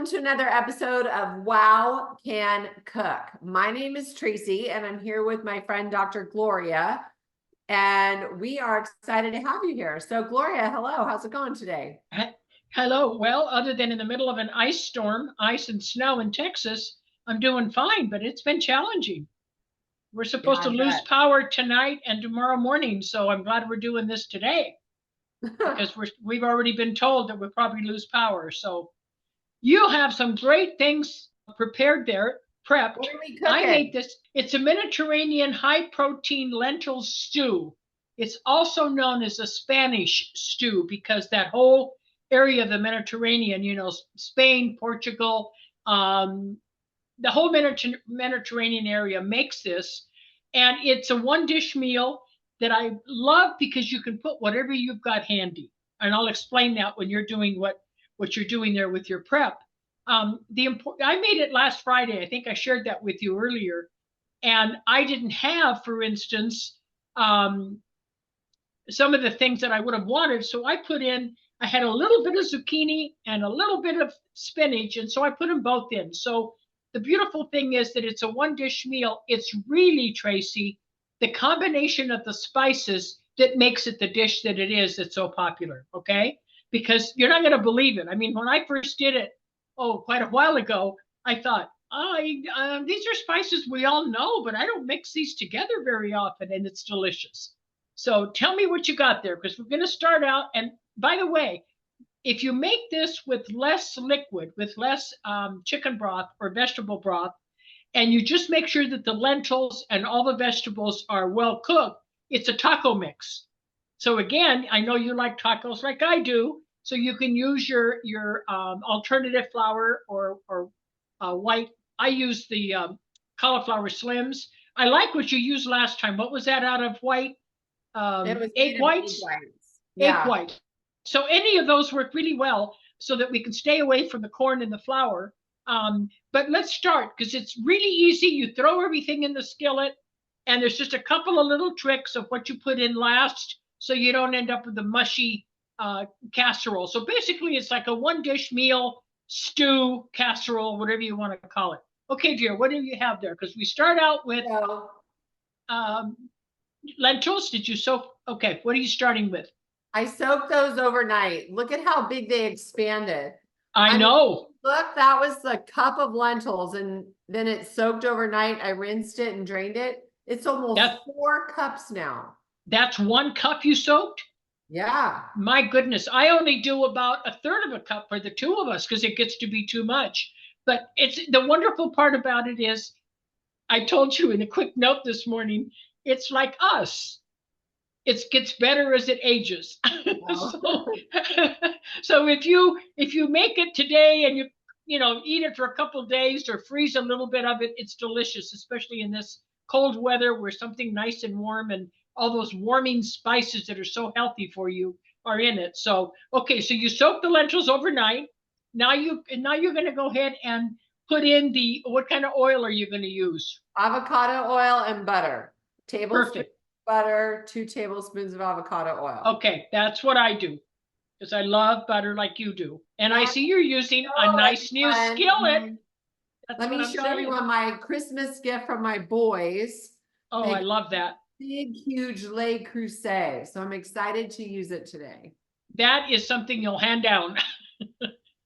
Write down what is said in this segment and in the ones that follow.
to another episode of WoW Can Cook. My name is Tracy, and I'm here with my friend, Dr. Gloria, and we are excited to have you here. So, Gloria, hello. How's it going today? Hello. Well, other than in the middle of an ice storm, ice and snow in Texas, I'm doing fine, but it's been challenging. We're supposed to lose power tonight and tomorrow morning, so I'm glad we're doing this today because we've already been told that we'll probably lose power. So you have some great things prepared there, prepped. What are we cooking? I made this. It's a Mediterranean high-protein lentil stew. It's also known as a Spanish stew because that whole area of the Mediterranean, you know, Spain, Portugal, the whole Mediterranean area makes this. And it's a one-dish meal that I love because you can put whatever you've got handy. And I'll explain that when you're doing what you're doing there with your prep. I made it last Friday. I think I shared that with you earlier. And I didn't have, for instance, some of the things that I would have wanted. So I had a little bit of zucchini and a little bit of spinach. And so I put them both in. So the beautiful thing is that it's a one-dish meal. It's really, Tracy, the combination of the spices that makes it the dish that it is that's so popular, okay? Because you're not going to believe it. I mean, when I first did it, quite a while ago, I thought, these are spices we all know, but I don't mix these together very often, and it's delicious. So tell me what you got there, because we're going to start out. And by the way, if you make this with less liquid, with less chicken broth or vegetable broth, and you just make sure that the lentils and all the vegetables are well cooked, it's a taco mix. So again, I know you like tacos like I do, so you can use your alternative flour or white. I use the cauliflower slims. I like what you used last time. What was that out of white? Egg whites? Yeah. Egg white. So any of those work really well so that we can stay away from the corn and the flour. But let's start because it's really easy. You throw everything in the skillet, and there's just a couple of little tricks of what you put in last so you don't end up with a mushy casserole. So basically, it's like a one-dish meal, stew, casserole, whatever you want to call it. Okay, dear, what do you have there? Because we start out with lentils. Did you soak? Okay, what are you starting with? I soaked those overnight. Look at how big they expanded. I know. Look, that was a cup of lentils, and then it soaked overnight. I rinsed it and drained it. It's almost 4 cups now. That's 1 cup you soaked? Yeah. My goodness. I only do about 1/3 of a cup for the two of us because it gets to be too much. But it's the wonderful part about it is, I told you in a quick note this morning, it's like us. It gets better as it ages. So if you make it today and you eat it for a couple of days or freeze a little bit of it, it's delicious, especially in this cold weather where something nice and warm and all those warming spices that are so healthy for you are in it. So okay, so you soak the lentils overnight. Now you're going to go ahead and put in what kind of oil are you going to use? Avocado oil and butter. Perfect. Butter, 2 tablespoons of avocado oil. Okay, that's what I do because I love butter like you do. And I see you're using a nice new skillet. Let me show everyone my Christmas gift from my boys. Oh, I love that. Big, huge Le Creuset. So I'm excited to use it today. That is something you'll hand down.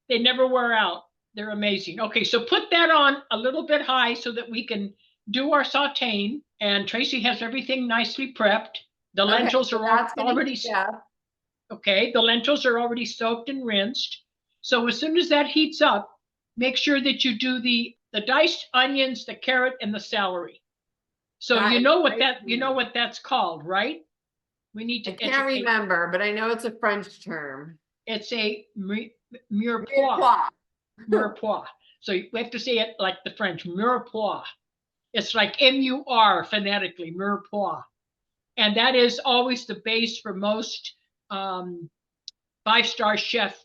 They never wear out. They're amazing. Okay, so put that on a little bit high so that we can do our sauteing. And Tracy has everything nicely prepped. The lentils are already the lentils are already soaked and rinsed. So as soon as that heats up, make sure that you do the diced onions, the carrot, and the celery. So you know what that's called, right? We need to. I can't remember, but I know it's a French term. It's a mirepoix. Mirepoix. So we have to say it like the French, mirepoix. It's like M-U-R phonetically, mirepoix. And that is always the base for most 5-star chef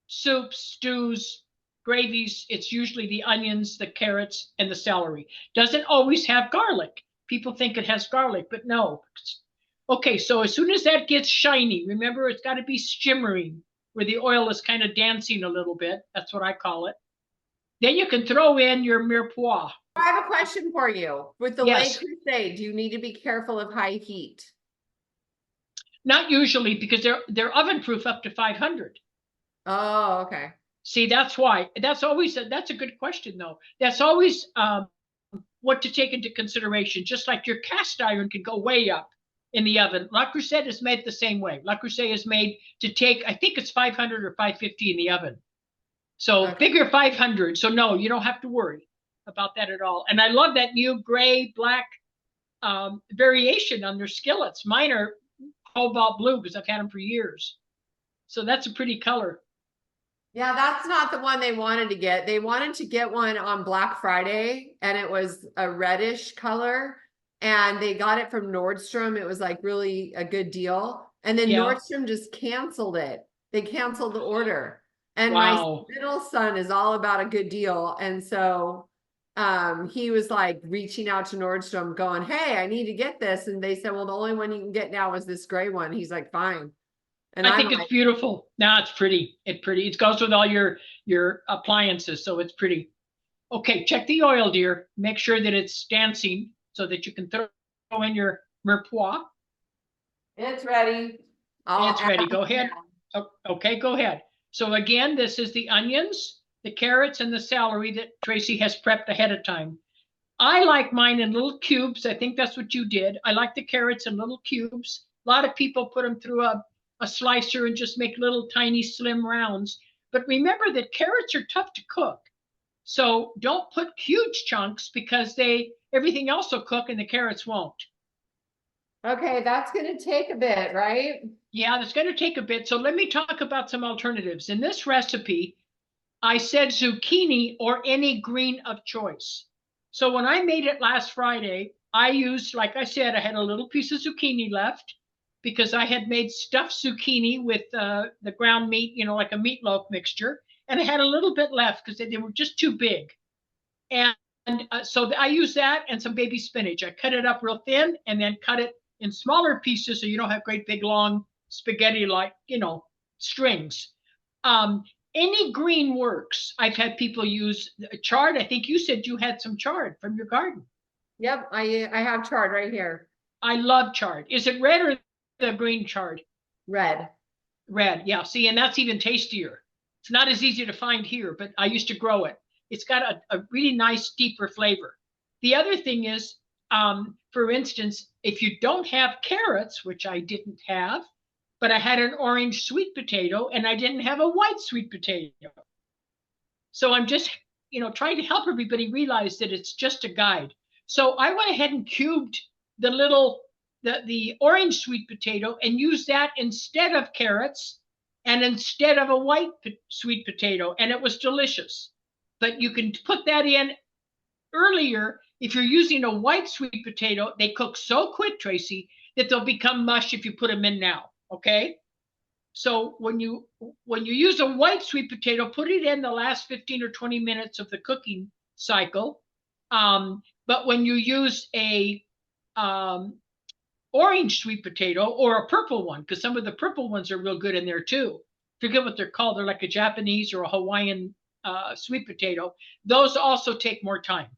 soups, stews, gravies. It's usually the onions, the carrots, and the celery. Doesn't always have garlic. People think it has garlic, but no. Okay, so as soon as that gets shiny, remember it's got to be shimmering, where the oil is kind of dancing a little bit. That's what I call it. Then you can throw in your mirepoix. I have a question for you. With the Yes. Lake Crusade, do you need to be careful of high heat? Not usually, because they're oven proof up to 500. Oh, okay. See, that's why. That's a good question though. That's always what to take into consideration. Just like your cast iron can go way up in the oven. Le Creuset is made the same way. Le Creuset is made to take, I think it's 500 or 550 in the oven. So Okay. figure 500. So no, you don't have to worry about that at all. And I love that new gray, black variation on their skillets. Mine are cobalt blue because I've had them for years. So that's a pretty color. Yeah, that's not the one they wanted to get. They wanted to get one on Black Friday, and it was a reddish color, and they got it from Nordstrom. It was like really a good deal. And then Yeah. Nordstrom just canceled it. They canceled the order. And Wow. my middle son is all about a good deal. And so he was like reaching out to Nordstrom going, "Hey, I need to get this." And they said, "Well, the only one you can get now is this gray one." He's like, "Fine." And I think it's beautiful. No, it's pretty. It's pretty. It goes with all your appliances, so it's pretty. Okay, check the oil, dear. Make sure that it's dancing so that you can throw in your mirepoix. It's ready. It's ready. Go ahead. Okay, go ahead. So again, this is the onions, the carrots, and the celery that Tracy has prepped ahead of time. I like mine in little cubes. I think that's what you did. I like the carrots in little cubes. A lot of people put them through a slicer and just make little tiny slim rounds. But remember that carrots are tough to cook. So don't put huge chunks because everything else will cook and the carrots won't. Okay, that's going to take a bit, right? Yeah, that's going to take a bit. So let me talk about some alternatives. In this recipe, I said zucchini or any green of choice. So when I made it last Friday, I used, like I said, I had a little piece of zucchini left because I had made stuffed zucchini with the ground meat, like a meatloaf mixture. And I had a little bit left because they were just too big. And so I used that and some baby spinach. I cut it up real thin and then cut it in smaller pieces so you don't have great big long spaghetti like, strings. Any green works. I've had people use chard. I think you said you had some chard from your garden. Yep, I have chard right here. I love chard. Is it red or the green chard? Red. Red, yeah. See, and that's even tastier. It's not as easy to find here, but I used to grow it. It's got a really nice, deeper flavor. The other thing is, for instance, if you don't have carrots, which I didn't have, but I had an orange sweet potato and I didn't have a white sweet potato. So I'm just, trying to help everybody realize that it's just a guide. So I went ahead and cubed the orange sweet potato and used that instead of carrots and instead of a white sweet potato, and it was delicious. But you can put that in earlier. If you're using a white sweet potato, they cook so quick, Tracy, that they'll become mush if you put them in now. Okay. So when you use a white sweet potato, put it in the last 15 or 20 minutes of the cooking cycle. But when you use a orange sweet potato or a purple one, because some of the purple ones are real good in there too. Forget what they're called. They're like a Japanese or a Hawaiian sweet potato. Those also take more time.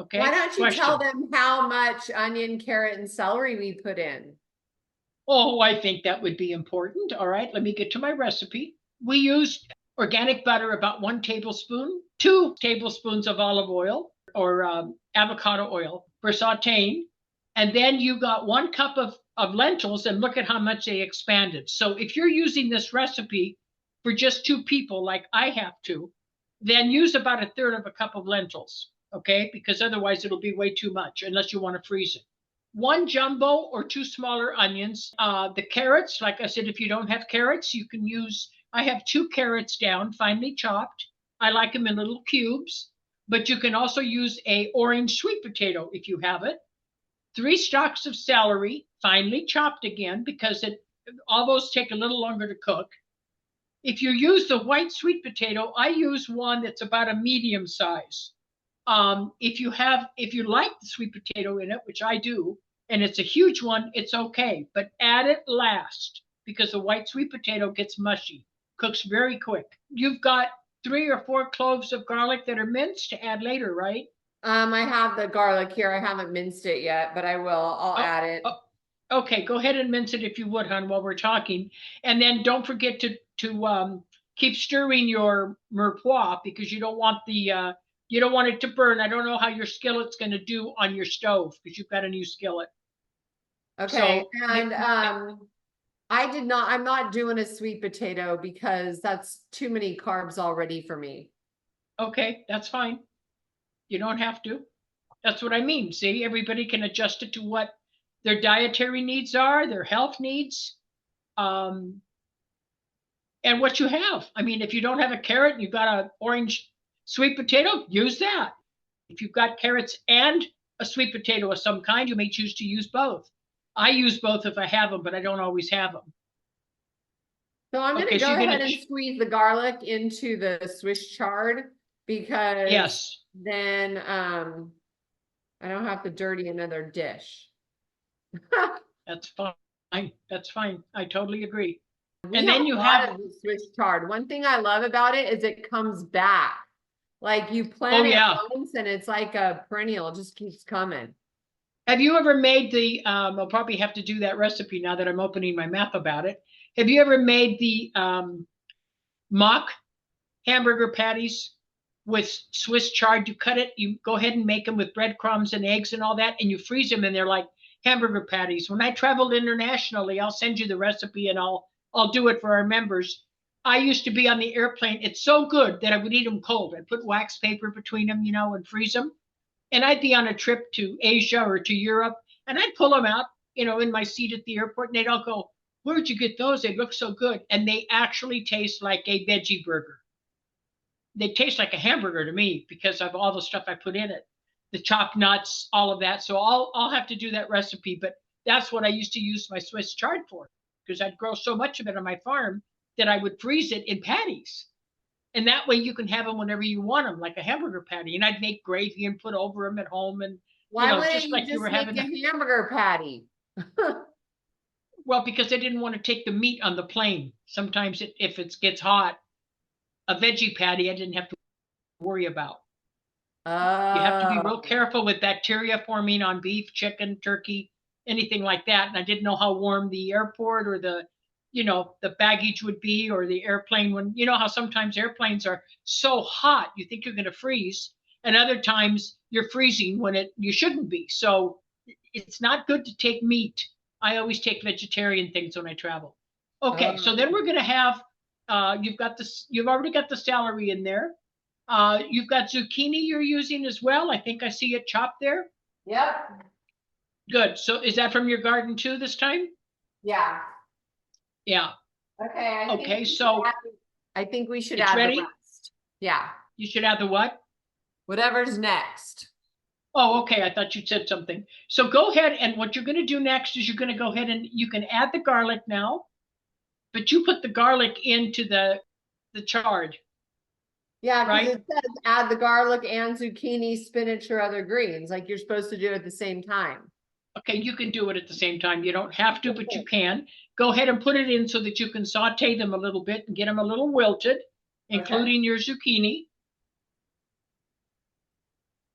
Okay. Why don't you tell them how much onion, carrot, and celery we put in? Oh, I think that would be important. All right, let me get to my recipe. We used organic butter, about 1 tablespoon, 2 tablespoons of olive oil or avocado oil for sauteing. And then you got 1 cup of lentils, and look at how much they expanded. So if you're using this recipe for just 2 people, like I have to, then use about 1/3 of a cup of lentils, okay? Because otherwise it'll be way too much unless you want to freeze it. 1 jumbo or 2 smaller onions. The carrots, like I said, if you don't have carrots, you can use, I have 2 carrots down, finely chopped. I like them in little cubes, but you can also use a orange sweet potato if you have it. 3 stalks of celery, finely chopped again, because all those take a little longer to cook. If you use the white sweet potato, I use one that's about a medium size. If you like the sweet potato in it, which I do, and it's a huge one, it's okay, but add it last because the white sweet potato gets mushy, cooks very quick. You've got 3 or 4 cloves of garlic that are minced to add later, right? I have the garlic here. I haven't minced it yet, but I will. I'll Oh, add it. oh, okay, go ahead and mince it if you would, hon, while we're talking. And then don't forget to keep stirring your mirepoix because you don't want it to burn. I don't know how your skillet's going to do on your stove because you've got a new skillet. Okay, So and I'm not doing a sweet potato because that's too many carbs already for me. okay, that's fine. You don't have to. That's what I mean. See, everybody can adjust it to what their dietary needs are, their health needs, and what you have. I mean, if you don't have a carrot and you've got an orange sweet potato, use that. If you've got carrots and a sweet potato of some kind, you may choose to use both. I use both if I have them, but I don't always have them. So I'm Okay, gonna so go you're ahead gonna and squeeze the garlic into the Swiss chard because yes, then I don't have to dirty another dish. that's fine. That's fine. I totally agree. We And have then a you lot have of the Swiss chard. One thing I love about it is it comes back. Like you plant it yeah. once and it's like a perennial, it just keeps coming. Have you ever made the I'll probably have to do that recipe now that I'm opening my map about it. Have you ever made the mock hamburger patties with Swiss chard? You cut it, you go ahead and make them with breadcrumbs and eggs and all that, and you freeze them, and they're like hamburger patties. When I traveled internationally, I'll send you the recipe and I'll do it for our members. I used to be on the airplane. It's so good that I would eat them cold. I'd put wax paper between them, and freeze them. And I'd be on a trip to Asia or to Europe, and I'd pull them out, in my seat at the airport, and they'd all go, "Where'd you get those? They look so good." And they actually taste like a veggie burger. They taste like a hamburger to me because of all the stuff I put in it, the chopped nuts, all of that. So I'll have to do that recipe, but that's what I used to use my Swiss chard for because I'd grow so much of it on my farm that I would freeze it in patties. And that way you can have them whenever you want them, like a hamburger patty. And I'd make gravy and put over them at home, and Why wouldn't just you like you just were make having. a hamburger patty? Well, because I didn't want to take the meat on the plane. Sometimes if it gets hot, a veggie patty I didn't have to worry about. You have to be real Oh, careful with bacteria forming on beef, chicken, turkey, anything like that. And I didn't know how warm the airport or the baggage would be, or the airplane, when how sometimes airplanes are so hot you think you're going to freeze, and other times you're freezing when you shouldn't be. So it's not good to take meat. I always take vegetarian things when I travel. Okay, so then oh. we're going to have you've already got the celery in there. You've got zucchini you're using as well. I think I see it chopped there. Yep. Good. So is that from your garden too this time? Yeah. Yeah. Okay. Okay, so I think we should it's add the ready. rest. Yeah. You should add the what? Whatever's next. Oh, okay. I thought you said something. So go ahead, and what you're going to do next is you're going to go ahead and you can add the garlic now, but you put the garlic into the chard. Yeah, because Right? it says add the garlic and zucchini, spinach, or other greens. Like you're supposed to do it at the same time. Okay, you can do it at the same time. You don't have to, but you can. Go ahead and put it in so that you can saute them a little bit and get them a little wilted, including your zucchini.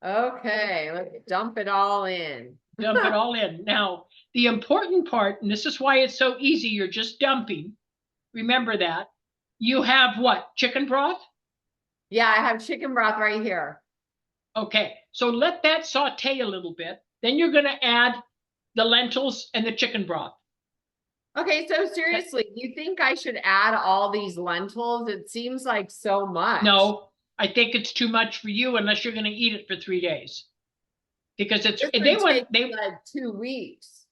Okay, let's dump it all in. Dump it all in. Now, the important part, and this is why it's so easy, you're just dumping. Remember that. You have what? Chicken broth? Yeah, I have chicken broth right here. Okay, so let that saute a little bit. Then you're going to add the lentils and the chicken broth. Okay, so seriously, do you think I should add all these lentils? It seems like so much. No, I think it's too much for you unless you're going to eat it for 3 days. Because This would take like 2 weeks.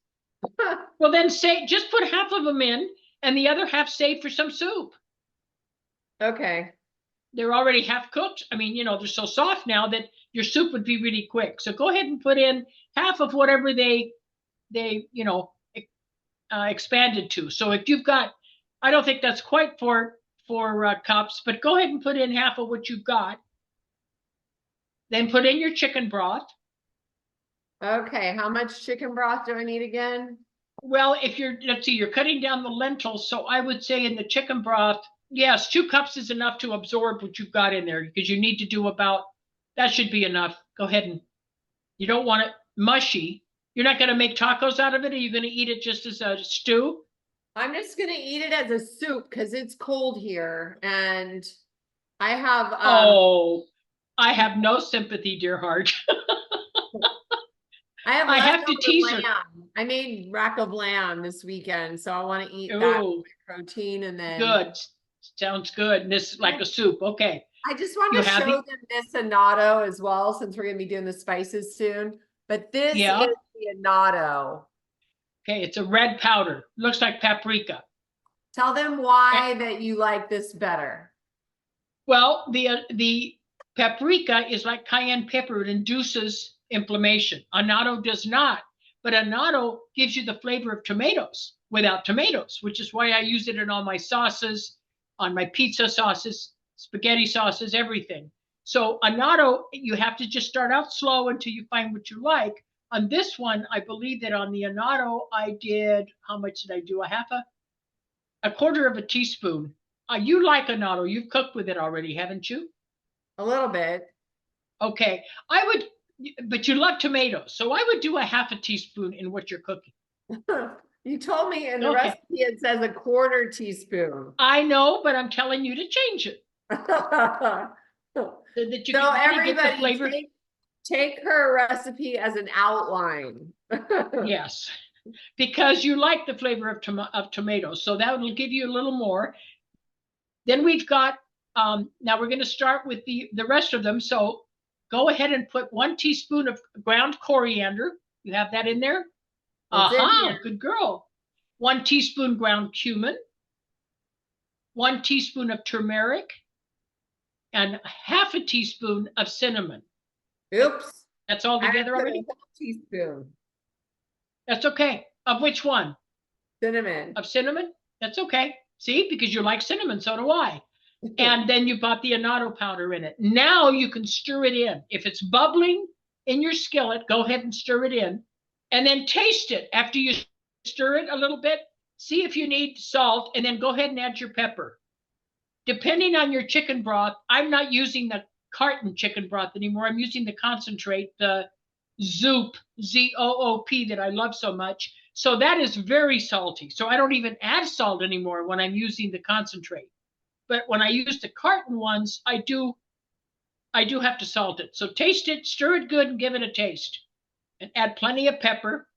Well, then just put half of them in and the other half save for some soup. Okay. They're already half cooked. I mean, they're so soft now that your soup would be really quick. So go ahead and put in half of whatever they expanded to. So if you've got, I don't think that's quite four cups, but go ahead and put in half of what you've got. Then put in your chicken broth. Okay, how much chicken broth do I need again? Well, let's see, you're cutting down the lentils, so I would say in the chicken broth, Yes, 2 cups is enough to absorb what you've got in there because you need to do about, that should be enough. Go ahead and, you don't want it mushy. You're not going to make tacos out of it? Or are you going to eat it just as a stew? I'm just gonna eat it as a soup because it's cold here and I have Oh, I have no sympathy, dear heart. I have I have to leftover tease her. lamb. I made rack of lamb this weekend, so I want to eat that Oh, protein and then good. Sounds good. And this is like a soup. Okay. I just You want to have show the, them this annatto as well, since we're gonna be doing the spices soon. But this is yeah. the annatto. Okay. It's a red powder. Looks like paprika. Tell them why that you like this better. Well, the paprika is like cayenne pepper. It induces inflammation. Annatto does not, but annatto gives you the flavor of tomatoes without tomatoes, which is why I use it in all my sauces, on my pizza sauces, spaghetti sauces, everything. So annatto, you have to just start out slow until you find what you like. On this one, I believe that on the annatto, I did, how much did I do? A quarter of a teaspoon. You like annatto. You've cooked with it already, haven't you? A little bit. Okay. But you love tomatoes. So I would do a half a teaspoon in what you're cooking. You told me in the Okay. recipe it says a quarter teaspoon. I know, but I'm telling you to change it So so that you can really get the flavor. take her recipe as an outline. Yes. Because you like the flavor of tomatoes. So that will give you a little more. Then we've got, now we're going to start with the rest of them. So go ahead and put 1 teaspoon of ground coriander. You have that in there? Aha, good girl. 1 teaspoon ground cumin, 1 teaspoon of turmeric, and half a teaspoon of cinnamon. Oops. That's all together already? A teaspoon. That's okay. Of which one? Cinnamon. Of cinnamon? That's okay. See, because you like cinnamon, so do I. And then you bought the annatto powder in it. Now you can stir it in. If it's bubbling in your skillet, go ahead and stir it in. And then taste it after you stir it a little bit. See if you need salt, and then go ahead and add your pepper. Depending on your chicken broth, I'm not using the carton chicken broth anymore. I'm using the concentrate, the Zoop, Z-O-O-P, that I love so much. So that is very salty. So I don't even add salt anymore when I'm using the concentrate. But when I use the carton ones, I do have to salt it. So taste it, stir it good, and give it a taste. And add plenty of pepper.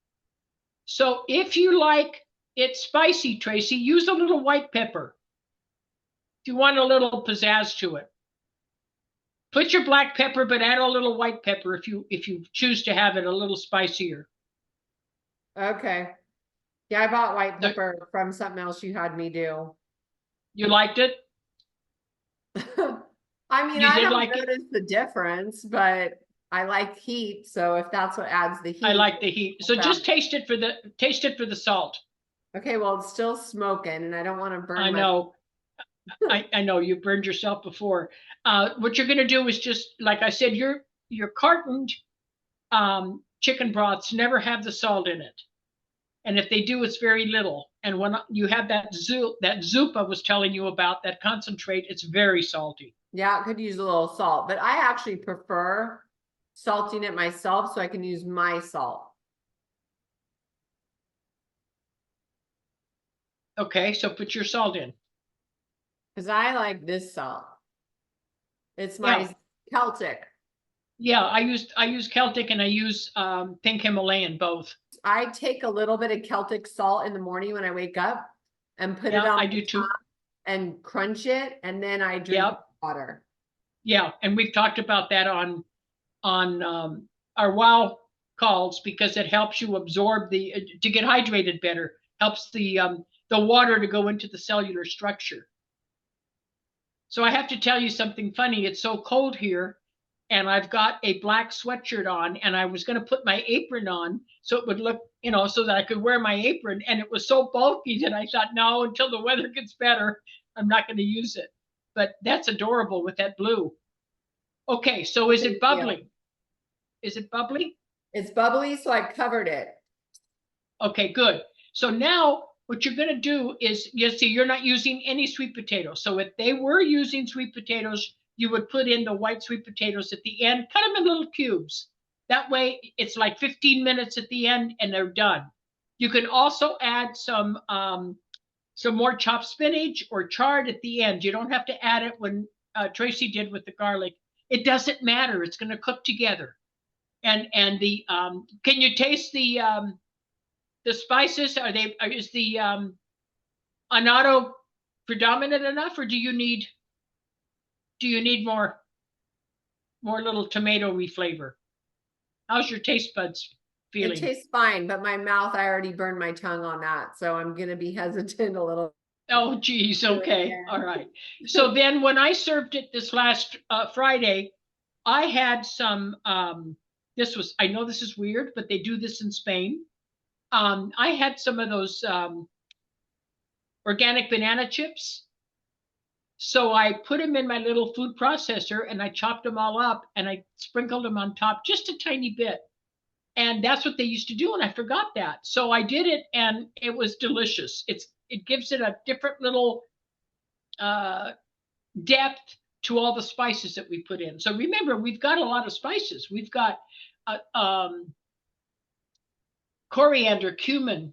So if you like it spicy, Tracy, use a little white pepper. If you want a little pizzazz to it. Put your black pepper, but add a little white pepper if you choose to have it a little spicier. Okay. Yeah, I bought white pepper from something else you had me do. You liked it? I mean, I don't notice the difference, but I like heat, so if that's what adds the heat. I like the heat. So just taste it for the salt. Okay, well, it's still smoking and I don't want to burn. I know. I know you burned yourself before. What you're going to do is just, like I said, your cartoned chicken broths never have the salt in it. And if they do, it's very little. And when you have that Zoop I was telling you about, that concentrate, it's very salty. Yeah, it could use a little salt, but I actually prefer salting it myself so I can use my salt. Okay, so put your salt in. Because I like this salt. It's my Celtic. Yeah, I use Celtic and I use pink Himalayan both. I take a little bit of Celtic salt in the morning when I wake up and put it on I do too. And crunch it, and then I drink water. Yeah, and we've talked about that on our WoW calls because it helps you absorb to get hydrated better. Helps the water to go into the cellular structure. So I have to tell you something funny. It's so cold here, and I've got a black sweatshirt on, and I was going to put my apron on so it would look, so that I could wear my apron. And it was so bulky that I thought, no, until the weather gets better, I'm not going to use it. But that's adorable with that blue. Okay, so is it bubbling? Is it bubbly? It's bubbly, so I covered it. Okay, good. So now what you're going to do is, you see, you're not using any sweet potatoes. So if they were using sweet potatoes, you would put in the white sweet potatoes at the end, cut them in little cubes. That way it's like 15 minutes at the end and they're done. You can also add some more chopped spinach or chard at the end. You don't have to add it when Tracy did with the garlic. It doesn't matter. It's going to cook together. And the can you taste the spices? Is the annatto predominant enough, or do you need more little tomatoey flavor? How's your taste buds feeling? It tastes fine, but my mouth, I already burned my tongue on that, so I'm gonna be hesitant a little. Oh, geez. Okay. All right. So then when I served it this last Friday, I had some, I know this is weird, but they do this in Spain. I had some of those organic banana chips. So I put them in my little food processor and I chopped them all up and I sprinkled them on top just a tiny bit. And that's what they used to do, and I forgot that. So I did it, and it was delicious. It gives it a different little depth to all the spices that we put in. So remember, we've got a lot of spices. We've got coriander, cumin,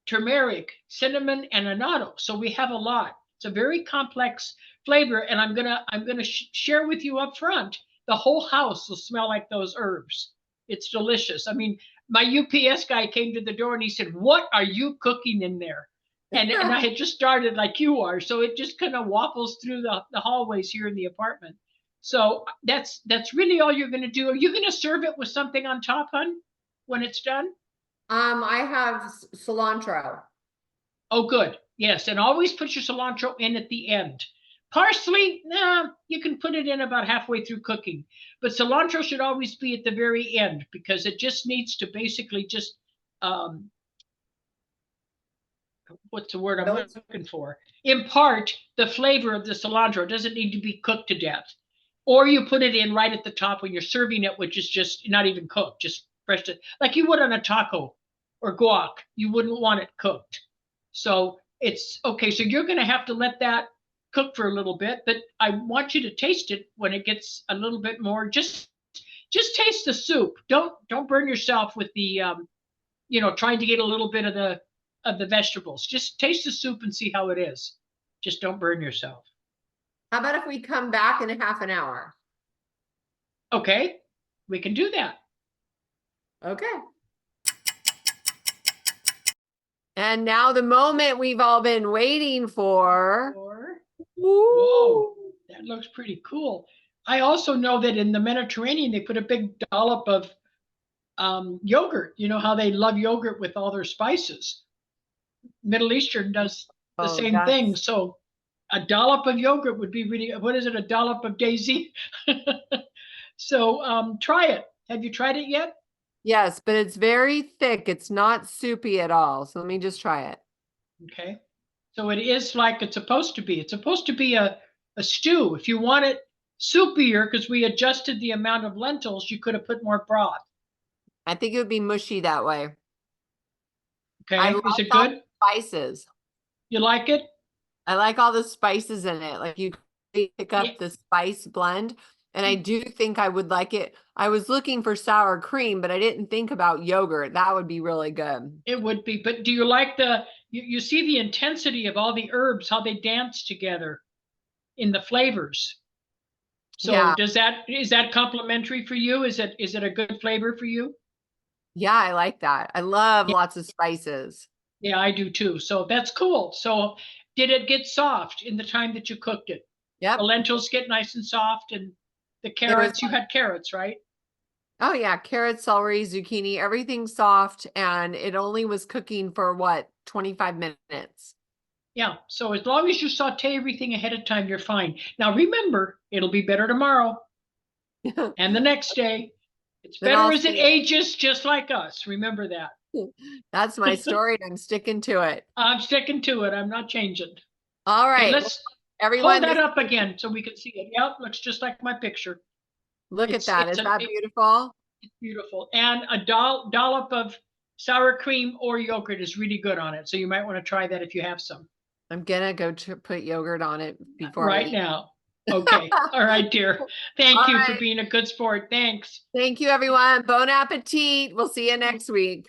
turmeric, cinnamon, and annatto. So we have a lot. It's a very complex flavor, and I'm gonna share with you up front. The whole house will smell like those herbs. It's delicious. I mean, my UPS guy came to the door and he said, "What are you cooking in there?" And I had just started like you are, so it just kind of waffles through the hallways here in the apartment. So that's really all you're going to do. Are you going to serve it with something on top, hon, when it's done? I have cilantro. Oh, good. Yes, and always put your cilantro in at the end. Parsley, nah, you can put it in about halfway through cooking. But cilantro should always be at the very end because it just needs to basically just, what's the word I'm looking for? Impart the flavor of the cilantro. It doesn't need to be cooked to death. Or you put it in right at the top when you're serving it, which is just not even cooked, just fresh, like you would on a taco or guac. You wouldn't want it cooked. So it's okay. So you're going to have to let that cook for a little bit, but I want you to taste it when it gets a little bit more. Just taste the soup. Don't burn yourself with the trying to get a little bit of the vegetables. Just taste the soup and see how it is. Just don't burn yourself. How about if we come back in a half an hour? Okay, we can do that. Okay. And now the moment we've all been waiting for. Whoa, that looks pretty cool. I also know that in the Mediterranean, they put a big dollop of yogurt. You know how they love yogurt with all their spices. Middle Eastern does the same thing. So a dollop of yogurt would be really, what is it? A dollop of daisy. So try it. Have you tried it yet? Yes, but it's very thick. It's not soupy at all. So let me just try it. Okay. So it is like it's supposed to be. It's supposed to be a stew. If you want it soupier, because we adjusted the amount of lentils, you could have put more broth. I think it would be mushy that way. Okay. Is it good? Spices. You like it? I like all the spices in it. Like you pick up the spice blend. And I do think I would like it. I was looking for sour cream, but I didn't think about yogurt. That would be really good. It would be. But do you like you see the intensity of all the herbs, how they dance together in the flavors? So yeah. Is that complimentary for you? Is it a good flavor for you? Yeah, I like that. I love lots of spices. Yeah, I do too. So that's cool. So did it get soft in the time that you cooked it? Yeah. The lentils get nice and soft, and the carrots, you had carrots, right? Oh yeah, carrots, celery, zucchini, everything soft, and it only was cooking for what, 25 minutes. Yeah, so as long as you saute everything ahead of time, you're fine. Now remember, it'll be better tomorrow and the next day. It's better as it ages, just like us. Remember that. That's my story. I'm sticking to it. I'm sticking to it. I'm not changing. All right. Okay, let's hold that up again so we can see it. Yep, looks just like my picture. Look at that. Is that beautiful? It's beautiful. And a dollop of Sour cream or yogurt is really good on it. So you might want to try that if you have some. I'm gonna go to put yogurt on it before I Right eat. now. Okay. All right, dear. Thank All you for right. being a good sport. Thanks. Thank you, everyone. Bon appetit. We'll see you next week.